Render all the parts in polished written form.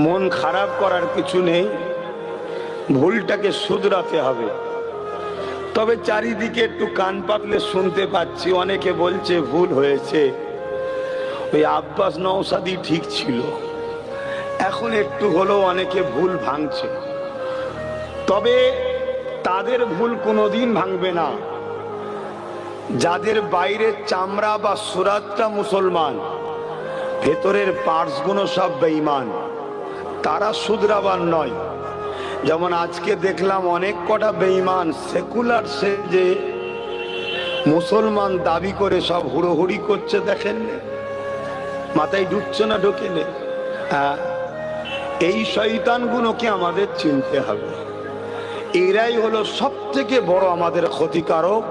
মন খারাপ করার কিছু নেই, ভুলটাকে শুধরাতে হবে। তবে চারিদিকে একটু কান পাতলে শুনতে পাচ্ছি অনেকে বলছে ভুল হয়েছে, ওই আব্বাস নওশাদই ঠিক ছিল। এখন একটু হলেও অনেকে ভুল ভাঙছে, তবে তাদের ভুল কোনোদিন ভাঙবে না যাদের বাইরের চামড়া বা সুরাতটা মুসলমান, ভেতরের পার্টসগুলো সব বেঈমান, তারা শুধরাবার নয়। যেমন আজকে দেখলাম অনেক কটা বেঈমান সেকুলার সেজে মুসলমান দাবি করে সব হুড়োহুড়ি করছে, দেখেন মাথায় ঢুকছে না? ঢোকে নে। এই শয়তানগুলোকে আমাদের চিনতে হবে। এরাই হলো সব থেকে বড় আমাদের ক্ষতিকারক।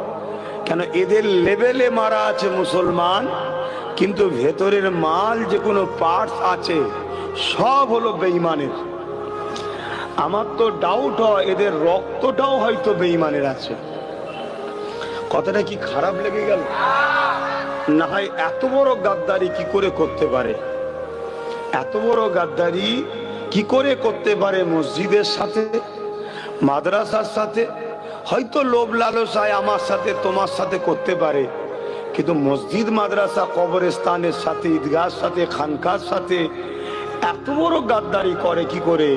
কেন এদের লেভেলে মারা আছে মুসলমান, কিন্তু ভেতরের মাল যে কোনো পার্টস আছে সব হলো বেঈমানের। আমার তো ডাউট হয় এদের রক্তটাও হয়তো বেঈমানের আছে। কথাটা কি খারাপ লেগে গেল? না হয় এত বড় গাদ্দারি কি করে করতে পারে? এত বড় গাদ্দারি কি করে করতে পারে? মসজিদের সাথে, মাদ্রাসার সাথে, হয়তো লোভ লালসায় আমার সাথে তোমার সাথে করতে পারে, কিন্তু মসজিদ, মাদ্রাসা, কবরস্থানের সাথে, ঈদগাহর সাথে, খানকার সাথে এত বড় গাদ্দারি করে কি করে?